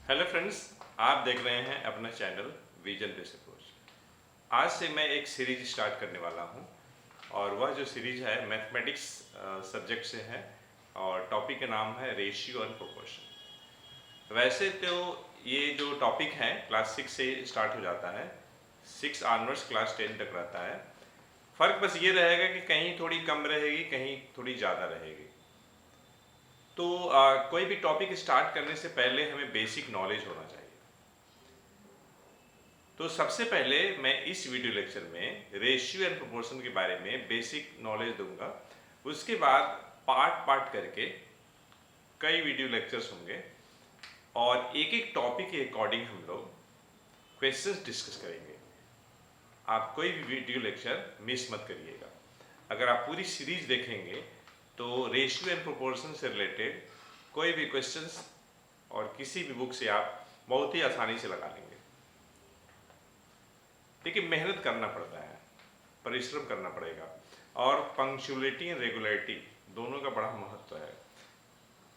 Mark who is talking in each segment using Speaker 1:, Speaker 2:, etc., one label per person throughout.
Speaker 1: Hello friends, आप देख रहे हैं अपना चैनल विजन बेसिक कोर्स। आज से मैं एक सीरीज स्टार्ट करने वाला हूं और वह जो सीरीज है मैथमेटिक्स सब्जेक्ट से है और टॉपिक का नाम है रेशियो एंड प्रोपोर्शन। वैसे तो ये जो टॉपिक है क्लास 6 से स्टार्ट हो जाता है, 6 ऑनवर्ड्स क्लास 10 तक रहता है। फ़र्क बस ये रहेगा कि कहीं थोड़ी कम रहेगी, कहीं थोड़ी ज़्यादा रहेगी। तो कोई भी टॉपिक स्टार्ट करने से पहले हमें बेसिक नॉलेज होना चाहिए। तो सबसे पहले मैं इस वीडियो लेक्चर में रेशियो एंड प्रोपोर्शन के बारे में बेसिक नॉलेज दूंगा। उसके बाद पार्ट पार्ट करके कई वीडियो लेक्चर्स होंगे और एक एक टॉपिक के अकॉर्डिंग हम लोग क्वेश्चंस डिस्कस करेंगे। आप कोई भी वीडियो लेक्चर मिस मत करिएगा। अगर आप पूरी सीरीज देखेंगे तो रेशियो एंड प्रोपोर्शन से रिलेटेड कोई भी क्वेश्चंस और किसी भी बुक से आप बहुत ही आसानी से लगा लेंगे। लेकिन मेहनत करना पड़ता है, परिश्रम करना पड़ेगा और पंक्चुअलिटी एंड रेगुलरिटी दोनों का बड़ा महत्व है।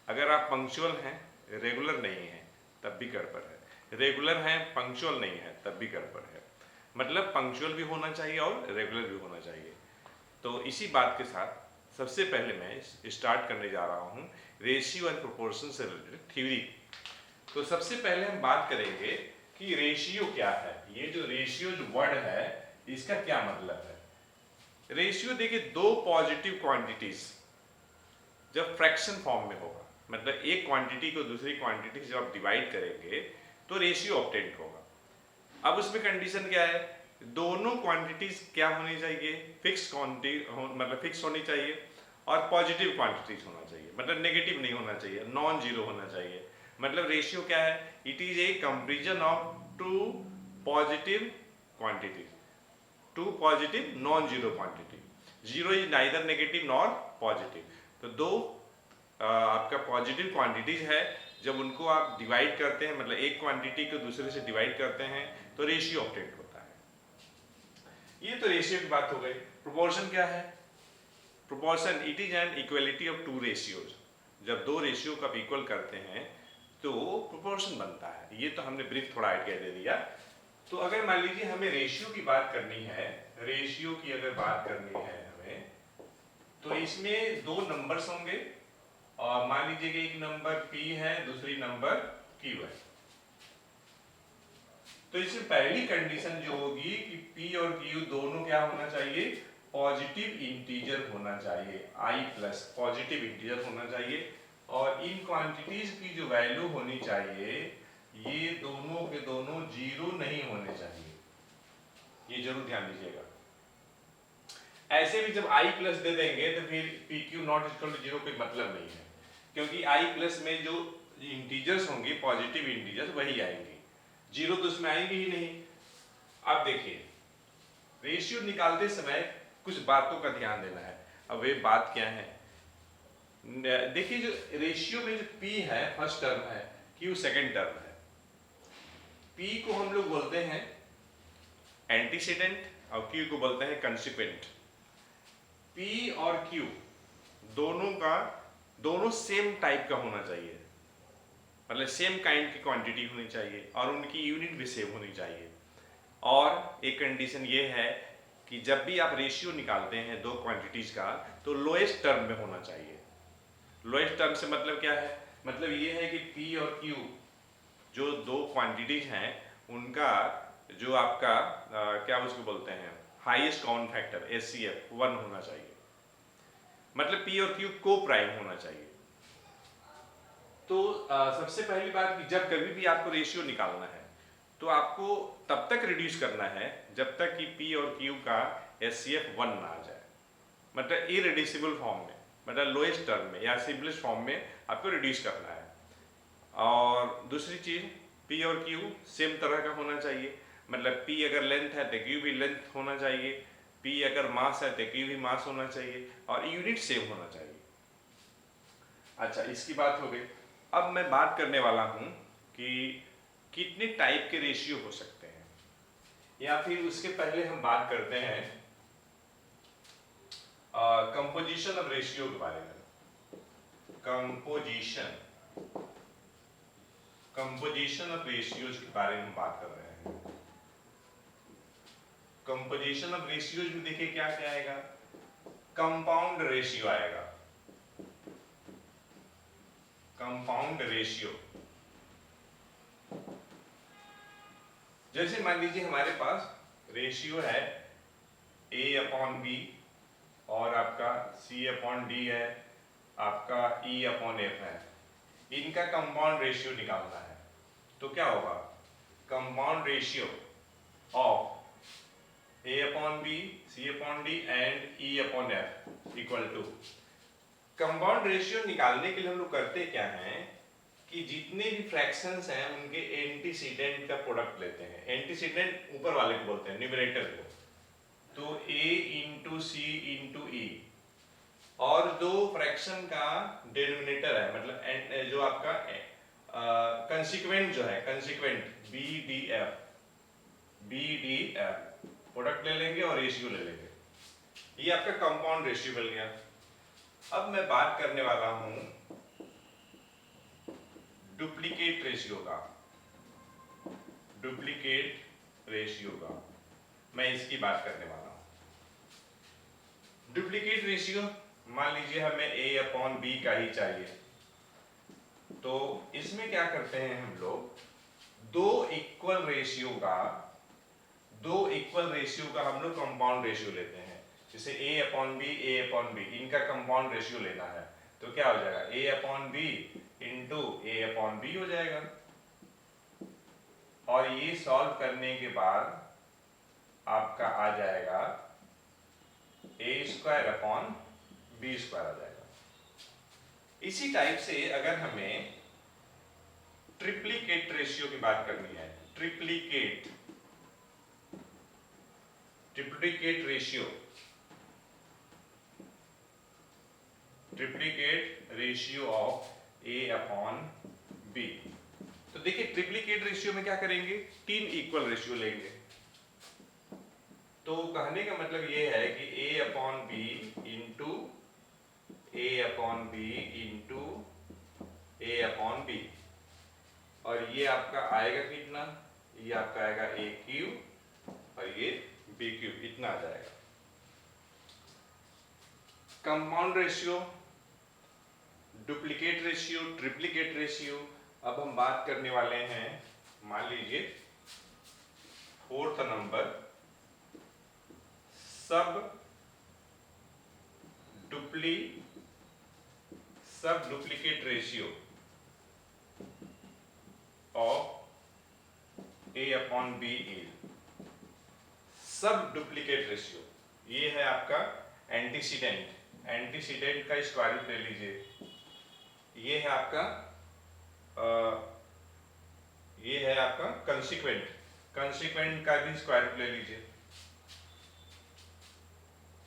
Speaker 1: अगर आप पंक्चुअल हैं, रेगुलर नहीं हैं, तब भी गड़बड़ है। रेगुलर हैं, पंक्चुअल नहीं है, तब भी गड़बड़ है। मतलब पंक्चुअल भी होना चाहिए और रेगुलर भी होना चाहिए। तो इसी बात के साथ सबसे पहले मैं स्टार्ट करने जा रहा हूँ रेशियो एंड प्रोपोर्शन से रिलेटेड थ्योरी। तो सबसे पहले हम बात करेंगे कि रेशियो क्या है। ये जो रेशियो जो वर्ड है इसका क्या मतलब है। रेशियो देखिए, दो पॉजिटिव क्वांटिटीज जब फ्रैक्शन फॉर्म में होगा, मतलब एक क्वांटिटी को दूसरी क्वांटिटी से जब आप डिवाइड करेंगे तो रेशियो ऑब्टेन होगा। अब उसमें कंडीशन क्या है, दोनों क्वांटिटीज क्या होनी चाहिए, फिक्स क्वांटिटी मतलब फिक्स होनी चाहिए और पॉजिटिव क्वांटिटीज होना चाहिए, मतलब नेगेटिव नहीं होना चाहिए, नॉन जीरो होना चाहिए। मतलब रेशियो क्या है, it is a comparison of two positive quantities, two positive non zero quantity. Zero is neither negative nor positive. तो दो आपका पॉजिटिव क्वांटिटीज है, जब उनको आप डिवाइड करते हैं, मतलब एक क्वांटिटी को दूसरे से डिवाइड करते हैं तो रेशियो ऑब्टेन होता है। ये तो रेशियो की बात हो गई। प्रोपोर्शन क्या है, proportion it is an equality of two ratios. जब दो रेशियो को आप इक्वल करते हैं तो प्रोपोर्शन बनता है। ये तो हमने ब्रीफ थोड़ा आइडिया दे दिया। तो अगर मान लीजिए हमें रेशियो की बात करनी है, रेशियो की अगर बात करनी है हमें, तो इसमें दो नंबर्स होंगे और मान लीजिए कि एक नंबर P है, दूसरी नंबर Q है। तो इसमें पहली कंडीशन जो होगी कि P और Q दोनों क्या होना चाहिए, पॉजिटिव इंटीजर होना चाहिए, I प्लस पॉजिटिव इंटीजर होना चाहिए। और इन क्वांटिटीज की जो वैल्यू होनी चाहिए, ये दोनों के दोनों जीरो नहीं होने चाहिए। ये जरूर ध्यान दीजिएगा। ऐसे भी जब I प्लस दे देंगे तो फिर PQ not equal to zero कोई मतलब नहीं है, क्योंकि I प्लस में जो इंटीजर्स होंगे पॉजिटिव इंटीजर्स वही आएंगे, जीरो तो उसमें आएंगे ही नहीं। अब देखिए, रेशियो निकालते समय कुछ बातों का ध्यान देना है। अब वे बात क्या है, देखिए जो रेशियो में जो P है फर्स्ट टर्म है, Q सेकंड टर्म है। P को हम लोग बोलते हैं एंटीसीडेंट और Q को बोलते हैं कंसिक्वेंट। P और Q दोनों सेम टाइप का होना चाहिए, मतलब सेम काइंड की क्वांटिटी होनी चाहिए और उनकी यूनिट भी सेम होनी चाहिए। और एक कंडीशन ये है कि जब भी आप रेशियो निकालते हैं दो क्वांटिटीज का तो लोएस्ट टर्म में होना चाहिए। लोएस्ट टर्म से मतलब क्या है, मतलब ये है कि P और Q जो दो क्वांटिटीज हैं उनका जो आपका क्या उसको बोलते हैं हाईएस्ट कॉमन फैक्टर HCF 1 होना चाहिए। मतलब P और Q को प्राइम होना चाहिए। तो सबसे पहली बात कि जब कभी भी आपको रेशियो निकालना है तो आपको तब तक रिड्यूस करना है जब तक कि P और Q का HCF 1 ना आ जाए, मतलब इरिड्यूसिबल फॉर्म में, मतलब लोएस्ट टर्म में या सिंपलेस्ट फॉर्म में आपको रिड्यूस करना है। और दूसरी चीज, P और Q सेम तरह का होना चाहिए, मतलब P अगर लेंथ है तो Q भी लेंथ होना चाहिए, P अगर मास है तो Q भी मास होना चाहिए और यूनिट सेम होना चाहिए। अच्छा, इसकी बात हो गई। अब मैं बात करने वाला हूं कि कितने टाइप के रेशियो हो सकते हैं, या फिर उसके पहले हम बात करते हैं कंपोजिशन ऑफ रेशियो के बारे में। कंपोजिशन कंपोजिशन ऑफ रेशियोज के बारे में बात कर रहे हैं। कंपोजिशन ऑफ रेशियोज में देखिए क्या क्या आएगा, कंपाउंड रेशियो आएगा, कंपाउंड रेशियो। जैसे मान लीजिए हमारे पास रेशियो है A/B और आपका C/D है, आपका E/F है, इनका कंपाउंड रेशियो निकालना है। तो क्या होगा, compound ratio of A/B, C/D and E/F equal to, compound ratio निकालने के लिए हम लोग करते क्या हैं कि जितने भी फ्रैक्शंस हैं उनके एंटीसीडेंट का प्रोडक्ट लेते हैं। एंटीसीडेंट ऊपर वाले को बोलते हैं, न्यूमरेटर को। तो A इंटू सी इंटू ई, और दो फ्रैक्शन का डिनोमिनेटर है, मतलब जो आपका कंसिक्वेंट जो है, consequent B D F product ले लेंगे और रेशियो ले लेंगे। ये आपका कंपाउंड रेशियो मिल गया। अब मैं बात करने वाला हूं डुप्लीकेट रेशियो का, डुप्लीकेट रेशियो का मैं इसकी बात करने वाला हूं। डुप्लीकेट रेशियो, मान लीजिए हमें A/B का ही चाहिए, तो इसमें क्या करते हैं हम लोग, दो इक्वल रेशियो का हम लोग कंपाउंड रेशियो लेते हैं। जैसे A/B इनका कंपाउंड रेशियो लेना है, तो क्या हो जाएगा, A/B इंटू A/B हो जाएगा। और ये सॉल्व करने के बाद आपका आ जाएगा A²/B² आ जाएगा। इसी टाइप से अगर हमें ट्रिप्लीकेट रेशियो की बात करनी है, ट्रिप्लीकेट रेशियो ऑफ A/B। तो देखिए ट्रिप्लीकेट रेशियो में क्या करेंगे, 3 इक्वल रेशियो लेंगे। तो कहने का मतलब ये है कि A/B इंटू A/B, और ये आपका आएगा कितना, ये आपका आएगा A³ और ये B³, इतना आ जाएगा। Compound ratio, duplicate ratio, triplicate ratio. अब हम बात करने वाले हैं, मान लीजिए 4th नंबर, सब duplicate ratio of A/B is, सब डुप्लीकेट रेशियो, ये है आपका एंटीसीडेंट का स्क्वायर रूट ले लीजिए। ये है आपका कंसिक्वेंट का भी स्क्वायर रूट ले लीजिए।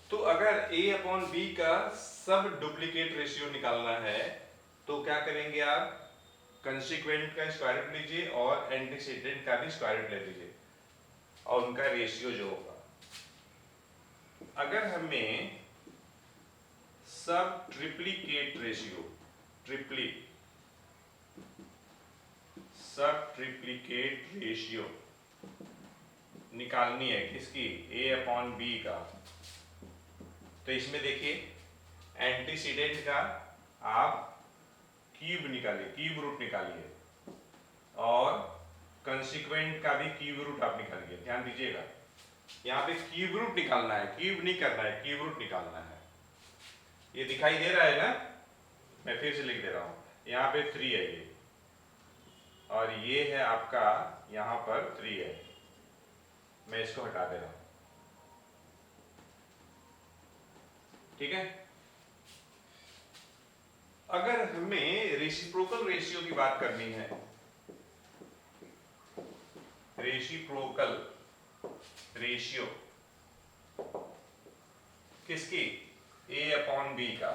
Speaker 1: तो अगर A/B का सब डुप्लीकेट रेशियो निकालना है तो क्या करेंगे आप, कंसिक्वेंट का स्क्वायर रूट लीजिए और एंटीसीडेंट का भी स्क्वायर रूट ले लीजिए और उनका रेशियो जो होगा। अगर हमें सब ट्रिप्लीकेट रेशियो निकालनी है किसकी, A/B का, तो इसमें देखिए एंटीसीडेंट का आप क्यूब रूट निकालिए और कंसिक्वेंट का भी क्यूब रूट आप निकालिए। ध्यान दीजिएगा, यहाँ पे क्यूब रूट निकालना है, क्यूब नहीं करना है, क्यूब रूट निकालना है। ये दिखाई दे रहा है ना, मैं फिर से लिख दे रहा हूं, यहाँ पे 3 है ये, और ये है आपका यहाँ पर 3 है, मैं इसको हटा दे रहा हूं, ठीक है। अगर हमें रेसिप्रोकल रेशियो की बात करनी है, रेसिप्रोकल रेशियो किसकी, A/B का,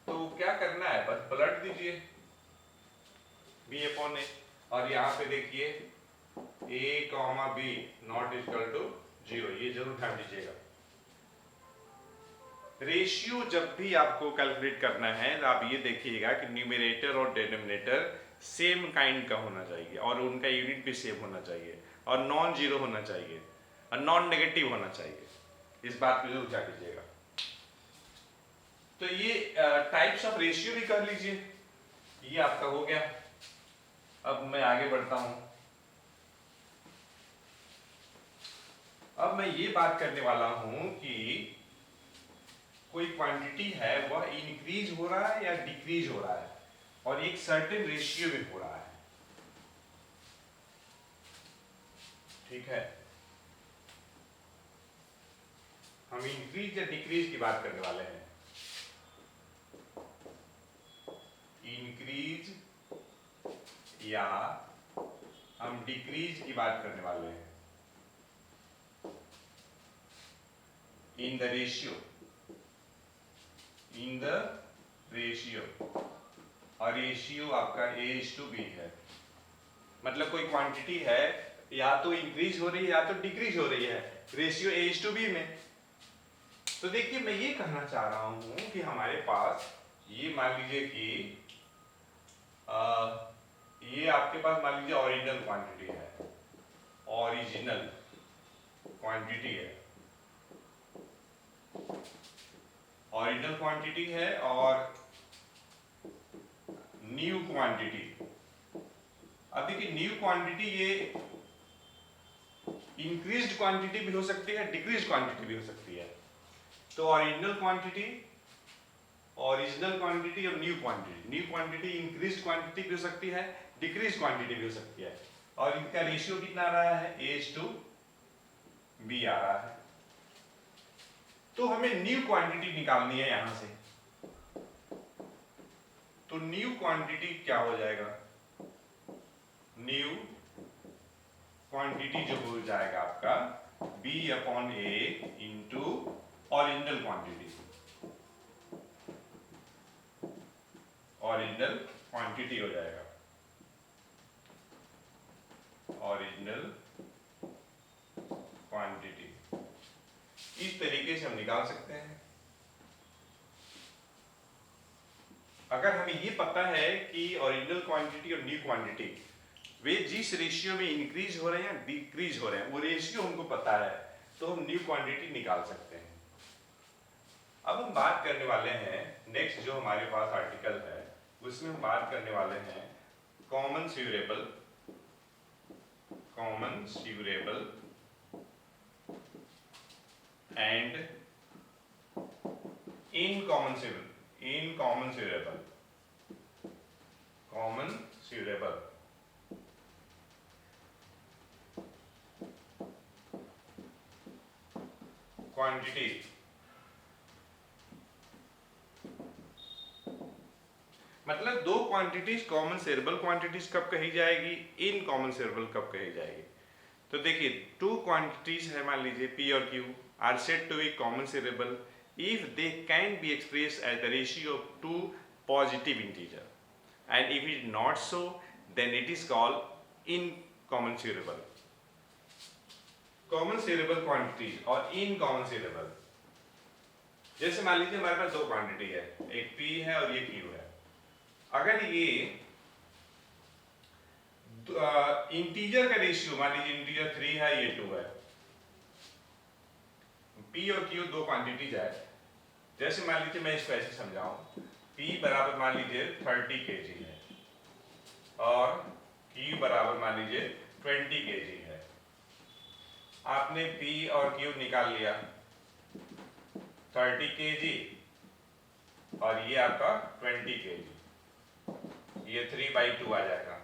Speaker 1: तो क्या करना है, बस पलट दीजिए B/A, और यहां पे देखिए A,B नॉट इक्वल टू 0, ये जरूर ध्यान दीजिएगा। रेशियो जब भी आपको कैलकुलेट करना है तो आप ये देखिएगा कि न्यूमरेटर और डिनोमिनेटर सेम काइंड का होना चाहिए और उनका यूनिट भी सेम होना चाहिए और नॉन जीरो होना चाहिए और नॉन नेगेटिव होना चाहिए। इस बात पे जरूर ध्यान दीजिएगा। तो ये टाइप्स ऑफ रेशियो भी कर लीजिए, ये आपका हो गया। अब मैं आगे बढ़ता हूं। अब मैं ये बात करने वाला हूं कि कोई क्वांटिटी है वह इंक्रीज हो रहा है या डिक्रीज हो रहा है और एक सर्टेन रेशियो में हो रहा है, ठीक है। हम इंक्रीज या डिक्रीज की बात करने वाले हैं। इंक्रीज या हम डिक्रीज की बात करने वाले हैं इन the ratio, in the ratio. और रेशियो आपका A:B है। मतलब कोई क्वांटिटी है या तो इंक्रीज हो रही है या तो डिक्रीज हो रही है, रेशियो A:B में। तो देखिए मैं ये कहना चाह रहा हूं कि हमारे पास ये मान लीजिए कि ये आपके पास मान लीजिए ओरिजिनल क्वांटिटी है, ओरिजिनल क्वांटिटी है, ओरिजिनल क्वांटिटी है और न्यू क्वांटिटी। अब देखिए न्यू क्वांटिटी ये इंक्रीज्ड क्वांटिटी भी हो सकती है, डिक्रीज्ड क्वांटिटी भी हो सकती है। तो ओरिजिनल क्वांटिटी, ओरिजिनल क्वांटिटी और new quantity. New quantity increased quantity भी हो सकती है, डिक्रीज्ड क्वांटिटी भी हो सकती है। और इनका रेशियो कितना आ रहा है? A:B आ रहा है। तो हमें न्यू क्वांटिटी निकालनी है यहां से। तो न्यू क्वांटिटी क्या हो जाएगा? न्यू क्वांटिटी जो हो जाएगा आपका B/A into original quantity. Original quantity हो जाएगा, ओरिजिनल क्वांटिटी। इस तरीके से हम निकाल सकते हैं। अगर हमें ये पता है कि ओरिजिनल क्वांटिटी और न्यू क्वांटिटी वे जिस रेशियो में इंक्रीज हो रहे हैं डिक्रीज हो रहे हैं, वो रेशियो हमको पता है, तो हम न्यू क्वांटिटी निकाल सकते हैं। अब हम बात करने वाले हैं नेक्स्ट जो हमारे पास आर्टिकल है उसमें हम बात करने वाले हैं commensurable, commensurable and incommensurable, incommensurable, commensurable. Quantity मतलब दो क्वांटिटीज कॉमन सेरेबल क्वांटिटीज कब कही जाएगी, इनकॉमन सेरेबल कब कही जाएगी। तो देखिए टू क्वांटिटीज है, मान लीजिए P और Q are said to be commensurable if they can be expressed as the ratio of two positive integer, and if it is not so then it is called incommensurable। Common cerebral quantities और इनकॉमनसेबल, जैसे मान लीजिए हमारे पास दो quantity है, एक P है और ये Q है। अगर ये इंटीजर का रेशियो मान लीजिए इंटीजर 3 है, ये 2 है, P और Q दो क्वांटिटीज है। जैसे मान लीजिए मैं इसको ऐसे समझाऊं, P बराबर मान लीजिए 30 kg है और Q बराबर मान लीजिए 20 kg है। आपने P और Q निकाल लिया, 30 kg और ये आपका 20 kg, ये 3/2 आ जाएगा।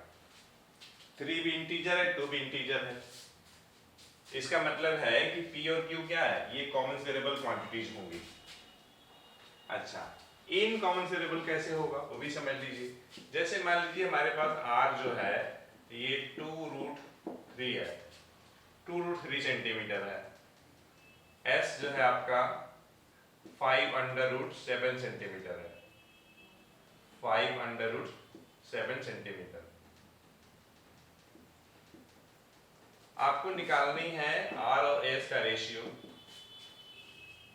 Speaker 1: 3 भी इंटीजर है, 2 भी इंटीजर है। इसका मतलब है कि P और Q क्या है, ये कॉमन सेरेबल क्वांटिटीज होंगी। अच्छा, इनकॉमनसेबल कैसे होगा वो भी समझ लीजिए। जैसे मान लीजिए हमारे पास R जो है ये 2√3 है, 2√3 सेंटीमीटर है। S जो है आपका 5√7 सेंटीमीटर है, 5√7 सेंटीमीटर। आपको निकालनी है R और S का रेशियो।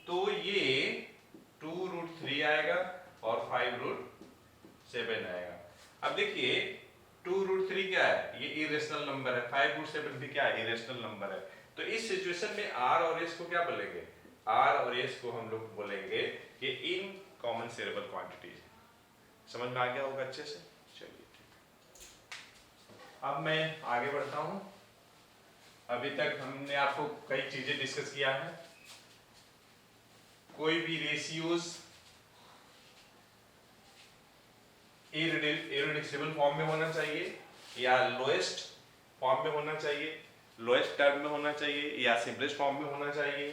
Speaker 1: तो ये 2√3 आएगा और 5√7 आएगा। अब देखिए 2√3 क्या है, ये इरेशनल नंबर है, 5√7 भी क्या है, इरेशनल नंबर है। तो इस सिचुएशन में r और s को क्या बोलेंगे, r और s को हम लोग बोलेंगे कि इन कॉमन सेरेबल क्वांटिटीज। समझ में आ गया होगा अच्छे से। चलिए अब मैं आगे बढ़ता हूं। अभी तक हमने आपको कई चीजें डिस्कस किया है। कोई भी रेशियोज इररिड्यूसिबल फॉर्म में होना चाहिए या लोएस्ट फॉर्म में होना चाहिए, लोएस्ट टर्म में होना चाहिए या सिंपलेस्ट फॉर्म में होना चाहिए।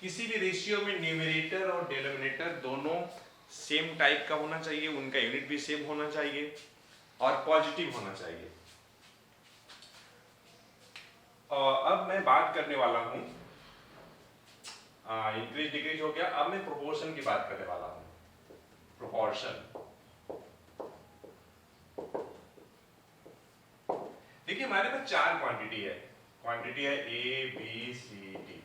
Speaker 1: किसी भी रेशियो में न्यूमरेटर और डिनोमिनेटर दोनों सेम टाइप का होना चाहिए, उनका यूनिट भी सेम होना चाहिए और पॉजिटिव होना चाहिए। अब मैं बात करने वाला हूं, इंक्रीज डिक्रीज हो गया, अब मैं प्रोपोर्शन की बात करने वाला हूं। प्रोपोर्शन देखिए हमारे पास 4 क्वांटिटी है ए बी सी डी।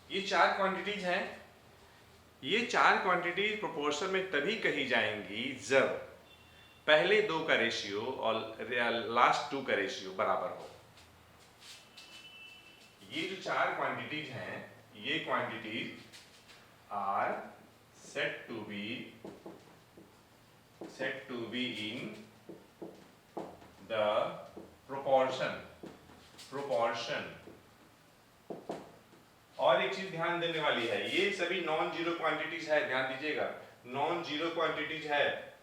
Speaker 1: ये 4 क्वांटिटीज हैं। ये 4 क्वांटिटी प्रोपोर्शन में तभी कही जाएंगी जब पहले 2 का रेशियो और लास्ट 2 का रेशियो बराबर हो। ये जो 4 क्वांटिटीज हैं, ये quantities are set to be in the proportion. और एक चीज ध्यान देने वाली है, ये सभी नॉन जीरो क्वांटिटीज है, ध्यान दीजिएगा, नॉन जीरो क्वांटिटीज है,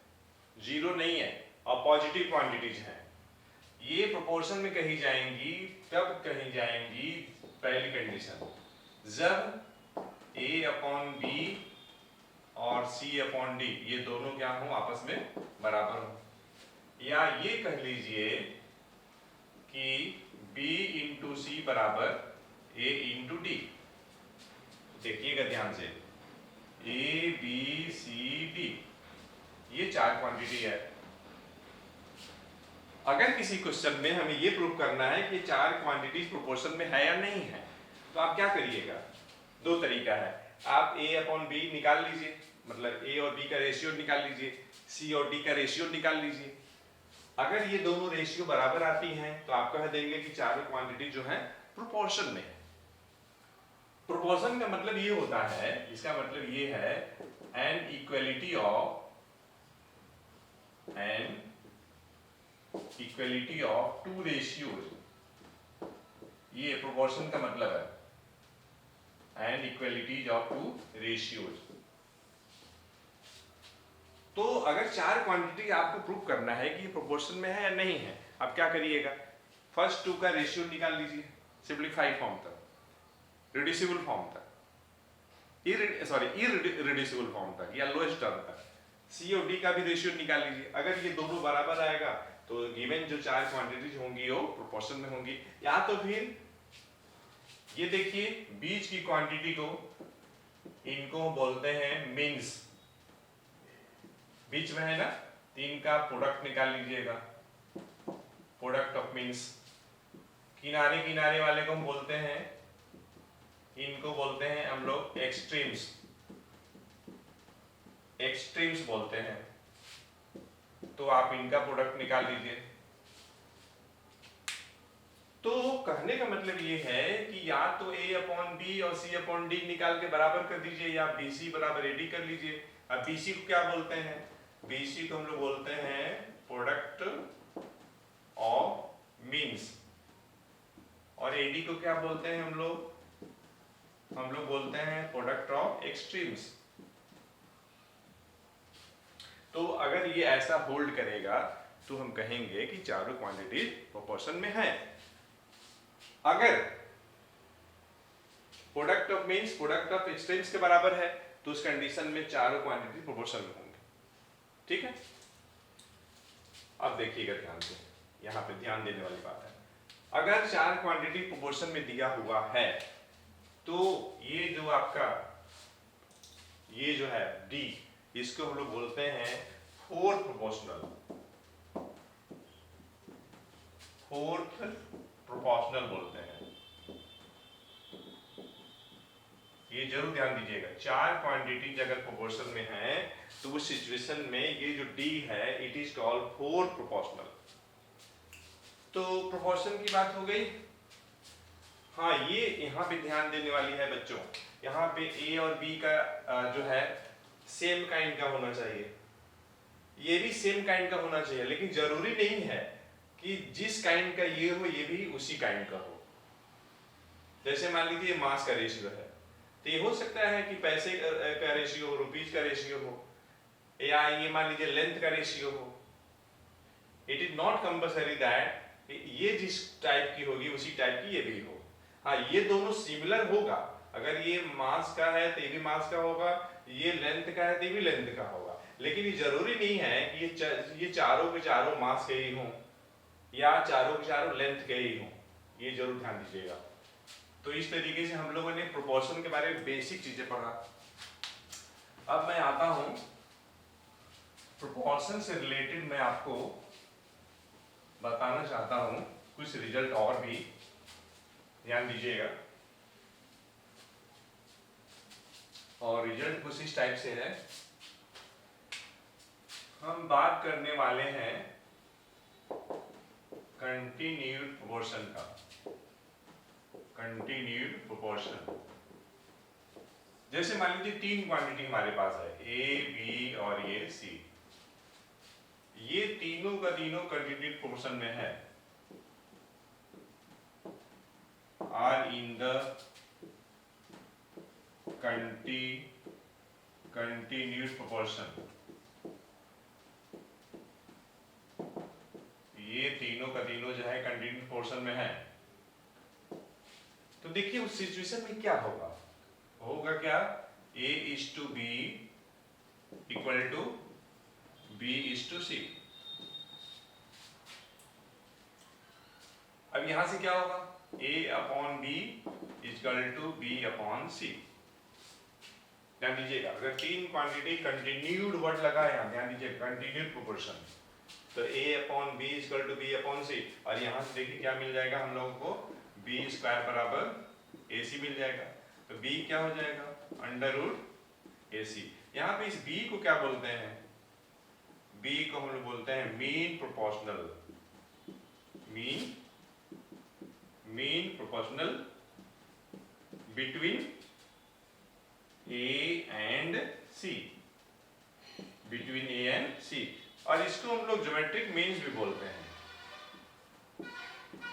Speaker 1: जीरो नहीं है, और पॉजिटिव क्वांटिटीज है। ये प्रोपोर्शन में कही जाएंगी तब कही जाएंगी, पहली कंडीशन जब a अपॉन बी और c अपॉन डी ये दोनों क्या हो, आपस में बराबर हो। या ये कह लीजिए कि b इंटू सी बराबर a इंटू डी। देखिएगा ध्यान से, ए बी सी डी ये 4 क्वांटिटी है। अगर किसी क्वेश्चन में हमें ये प्रूव करना है कि 4 क्वांटिटीज प्रोपोर्शन में है या नहीं है, तो आप क्या करिएगा, 2 तरीका है। आप a अपॉन बी निकाल लीजिए, मतलब a और b का रेशियो निकाल लीजिए, c और d का रेशियो निकाल लीजिए। अगर ये दोनों रेशियो बराबर आती हैं तो आप कह देंगे कि चारों क्वांटिटी जो है प्रोपोर्शन में है। प्रोपोर्शन का मतलब ये होता है, इसका मतलब ये है एन इक्वलिटी ऑफ 2 रेशियोज। ये प्रोपोर्शन का मतलब है, एन इक्वलिटीज ऑफ 2 रेशियोज। तो अगर 4 क्वांटिटी आपको प्रूव करना है कि प्रोपोर्शन में है या नहीं है, आप क्या करिएगा, फर्स्ट 2 का रेशियो निकाल लीजिए सिंपलीफाइड फॉर्म तक, रिड्यूसिबल फॉर्म तक, इररिड्यूसिबल फॉर्म तक या लोएस्ट टर्म तक। सी और डी का भी रेशियो निकाल लीजिए। अगर ये दोनों बराबर आएगा तो गिवन जो 4 क्वांटिटीज होंगी वो प्रोपोर्शन में होंगी। या तो फिर ये देखिए बीच की क्वांटिटी को, इनको बोलते हैं मीन्स। बीच में है ना, 3 का प्रोडक्ट निकाल लीजिएगा, प्रोडक्ट ऑफ मीन्स। किनारे किनारे वाले को हम बोलते हैं, इनको बोलते हैं हम लोग एक्सट्रीम्स बोलते हैं। तो आप इनका प्रोडक्ट निकाल लीजिए। तो कहने का मतलब ये है कि या तो a अपॉन बी और c अपॉन डी निकाल के बराबर कर दीजिए, या bc बराबर ad कर लीजिए। अब bc को क्या बोलते हैं, bc को हम लोग बोलते हैं प्रोडक्ट ऑफ मीन्स, और ad को क्या बोलते हैं हम लोग बोलते हैं प्रोडक्ट ऑफ एक्सट्रीम्स। तो अगर ये ऐसा होल्ड करेगा तो हम कहेंगे कि चारों क्वांटिटीज प्रोपोर्शन में है। अगर product of means product of extremes के बराबर है तो उस कंडीशन में चारों क्वांटिटी प्रोपोर्शन में होंगे। ठीक है, अब देखिएगा ध्यान से, यहां पे ध्यान देने वाली बात है। अगर 4 क्वांटिटी प्रोपोर्शन में दिया हुआ है तो ये जो आपका ये जो है D, इसको हम लोग बोलते हैं फोर्थ प्रोपोर्शनल बोलते हैं। ये जरूर ध्यान दीजिएगा, 4 क्वांटिटीज अगर प्रोपोर्शन में है तो उस सिचुएशन में ये जो D है इट इज कॉल्ड 4 प्रोपोर्शनल। तो प्रोपोर्शन की बात हो गई। हाँ, ये यहाँ पे ध्यान देने वाली है बच्चों, यहाँ पे A और B का जो है सेम काइंड का होना चाहिए, ये भी सेम काइंड का होना चाहिए, लेकिन जरूरी नहीं है कि जिस काइंड का ये हो ये भी उसी काइंड का हो। जैसे मान लीजिए मास का रेशियो है, तो ये हो सकता है कि पैसे का रेशियो हो, रुपीज का रेशियो हो, या ये मान लीजिए लेंथ का रेशियो हो। It is not compulsory that ये जिस टाइप की होगी उसी टाइप की ये भी हो। हाँ, ये दोनों सिमिलर होगा, अगर ये मास का है तो ये भी मास का होगा, ये लेंथ का है तो ये भी लेंथ का होगा, लेकिन ये जरूरी नहीं है कि ये चारों के चारों मास के ही हों या चारों के चारों लेंथ के ही हों, ये जरूर ध्यान दीजिएगा। तो इस तरीके से हम लोगों ने प्रोपोर्शन के बारे में बेसिक चीजें पढ़ा। अब मैं आता हूं प्रोपोर्शन से रिलेटेड, मैं आपको बताना चाहता हूं कुछ रिजल्ट और भी, ध्यान दीजिएगा। और रिजल्ट कुछ इस टाइप से है, हम बात करने वाले हैं कंटिन्यूड प्रोपोर्शन का। कंटिन्यूड प्रोपोर्शन, जैसे मान लीजिए 3 क्वांटिटी हमारे पास है, ए, बी और ये सी, ये तीनों का तीनों कंटिन्यूड प्रोपोर्शन में है, are in the continued proportion. ये तीनों का तीनों जो है कंटिन्यूड प्रोपोर्शन में है। तो देखिए उस सिचुएशन में क्या होगा, क्या A is to B equal to B is to C। अब यहां से क्या होगा, A अपॉन B इक्वल टू B अपॉन C। ध्यान दीजिएगा, अगर 3 क्वांटिटी कंटिन्यूड वर्ड लगा है यहां, ध्यान दीजिएगा कंटिन्यूड प्रोपोर्शन, तो A अपॉन B इक्वल टू B अपॉन C, और यहां से देखिए क्या मिल जाएगा हम लोगों को, B स्क्वायर बराबर AC मिल जाएगा। तो B क्या हो जाएगा, अंडर रूट AC। यहाँ पे इस B को क्या बोलते हैं, B को हम लोग बोलते हैं mean proportional, mean proportional between A and C, between A and C। और इसको हम लोग ज्योमेट्रिक मीन्स भी बोलते हैं,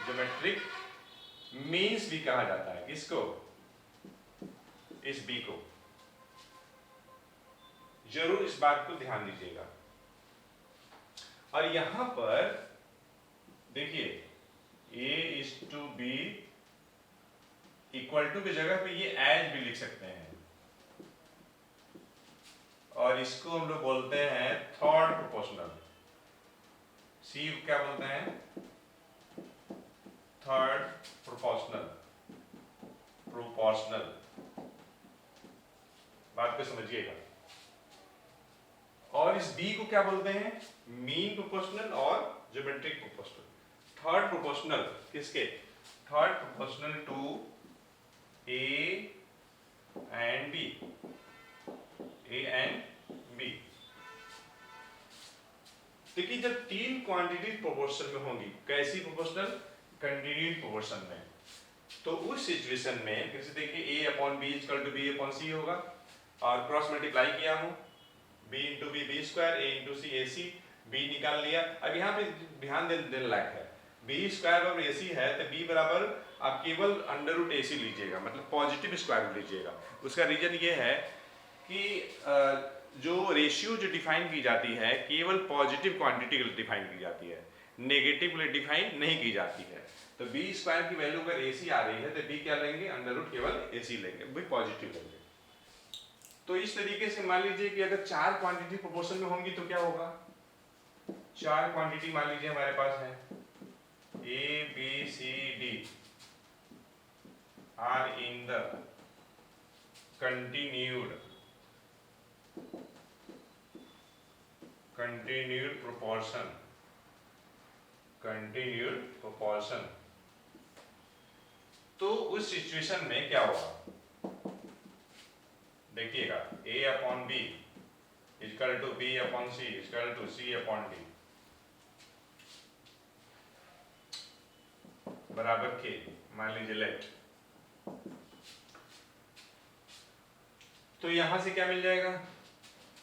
Speaker 1: ज्योमेट्रिक मीन्स भी कहा जाता है किसको, इस B को। जरूर इस बात को ध्यान दीजिएगा। और यहां पर देखिए A is to B equal to की जगह पे ये एज भी लिख सकते हैं, और इसको हम लोग बोलते हैं थर्ड प्रोपोर्शनल। C को क्या बोलते हैं, थर्ड प्रोपोर्शनल, बात को समझिएगा। और इस B को क्या बोलते हैं, मीन प्रोपोर्शनल और ज्योमेट्रिक प्रोपोर्शनल। थर्ड प्रोपोर्शनल किसके, third proportional to A and B, A and B। देखिए जब 3 क्वांटिटी प्रोपोर्शन में होंगी, कैसी प्रोपोर्शनल, कंटिन्यूड प्रोपोर्शन में, तो उस सिचुएशन में जैसे देखिए A अपॉन B इक्वल टू B अपॉन C होगा, और क्रॉस मल्टीप्लाई किया हूं, B into B B square, A into C AC, B निकाल लिया। अब यहाँ पे ध्यान देने लायक है, B स्क्वायर बराबर AC है तो B बराबर आप केवल अंडर रूट AC लीजिएगा, मतलब पॉजिटिव स्क्वायर रूट लीजिएगा। उसका रीजन ये है कि जो रेशियो जो डिफाइन की जाती है केवल पॉजिटिव क्वांटिटी के लिए डिफाइन की जाती है, नेगेटिव के लिए डिफाइन नहीं की जाती है। तो B स्क्वायर की वैल्यू अगर AC आ रही है तो B क्या लेंगे, अंडर रूट केवल AC लेंगे, भी पॉजिटिव लेंगे। तो इस तरीके से मान लीजिए कि अगर 4 क्वांटिटी प्रोपोर्शन में होंगी तो क्या होगा, 4 क्वांटिटी मान लीजिए हमारे पास है, A B C D are in the continued proportion। तो उस सिचुएशन में क्या होगा, देखिएगा A अपॉन बी इक्वल टू B अपॉन सी इक्वल टू C अपॉन डी बराबर के, मान लीजिए लेट। तो यहां से क्या मिल जाएगा,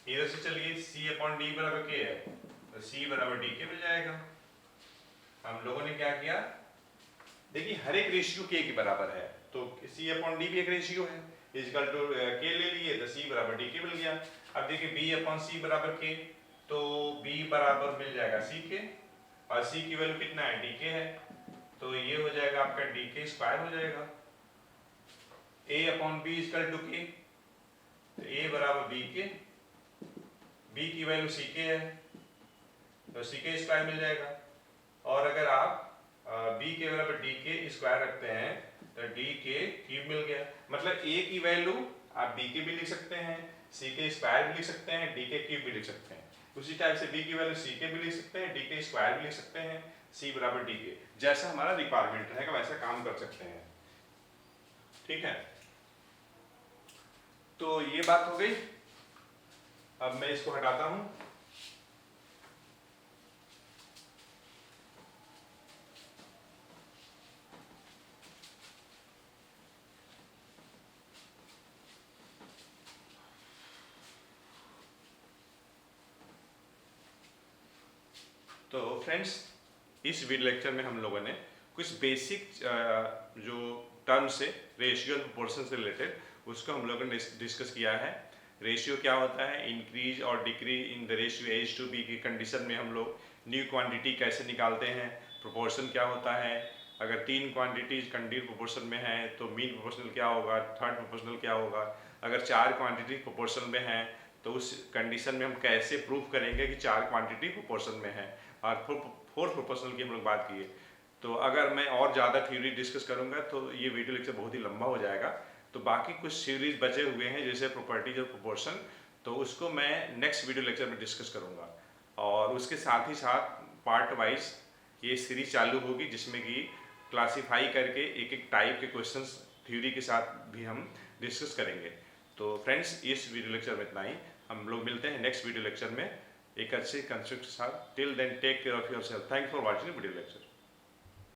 Speaker 1: इधर से चलिए C अपॉन डी बराबर के है, तो C बराबर डी के मिल जाएगा। हम लोगों ने क्या किया, देखिए हर एक रेशियो के बराबर है, तो C अपॉन डी भी एक रेशियो है, इक्वल टू के ले लिए तो C बराबर डी के मिल गया। अब देखिए B अपॉन सी बराबर के, तो B बराबर मिल जाएगा C के, और C की वैल्यू कितना है, डी के है, तो ये हो जाएगा आपका डी के स्क्वायर हो जाएगा। A अपॉन बी इक्वल टू के, तो A बराबर B के, B की वैल्यू C के है, तो C के स्क्वायर मिल जाएगा। और अगर आप b के बराबर डी के स्क्वायर रखते हैं तो डी के क्यूब मिल गया। मतलब a की वैल्यू आप b के भी लिख सकते हैं, c के स्क्वायर भी लिख सकते हैं, d के क्यूब भी लिख सकते हैं। उसी टाइप से b की वैल्यू c के भी लिख सकते हैं, d के स्क्वायर भी लिख सकते हैं, c बराबर d के, जैसा हमारा रिक्वायरमेंट रहेगा वैसा काम कर सकते हैं। ठीक है, तो ये बात हो गई। अब मैं इसको हटाता हूं। तो फ्रेंड्स, इस वीडियो लेक्चर में हम लोगों ने कुछ बेसिक जो टर्म्स है रेशियो और प्रोपोर्शन से रिलेटेड उसको हम लोगों ने डिस्कस किया है। रेशियो क्या होता है, इंक्रीज और decrease in the ratio as to B की कंडीशन में हम लोग न्यू क्वांटिटी कैसे निकालते हैं। प्रोपोर्शन क्या होता है, अगर 3 क्वांटिटीज कंटिन्यू प्रोपोर्शन में है तो मीन प्रोपोर्शनल क्या होगा, थर्ड प्रोपोर्शनल क्या होगा। अगर 4 क्वांटिटी प्रोपोर्शन में है तो उस कंडीशन में हम कैसे प्रूव करेंगे कि 4 क्वांटिटी प्रोपोर्शन में है। और फोर्थ प्रोपोर्शनल की हम लोग बात किए, तो अगर मैं और ज़्यादा थ्योरी डिस्कस करूंगा तो ये वीडियो लेक्चर बहुत ही लंबा हो जाएगा। तो बाकी कुछ सीरीज बचे हुए हैं जैसे प्रॉपर्टीज और प्रोपोर्शन, तो उसको मैं नेक्स्ट वीडियो लेक्चर में डिस्कस करूंगा। और उसके साथ ही साथ पार्ट वाइज ये सीरीज चालू होगी जिसमें कि क्लासीफाई करके एक एक टाइप के क्वेश्चंस थ्योरी के साथ भी हम डिस्कस करेंगे। तो फ्रेंड्स, इस वीडियो लेक्चर में इतना ही। हम लोग मिलते हैं नेक्स्ट वीडियो लेक्चर में एक अच्छे कंसेप्ट के साथ। Till then take care of yourself. Thank for watching video lecture.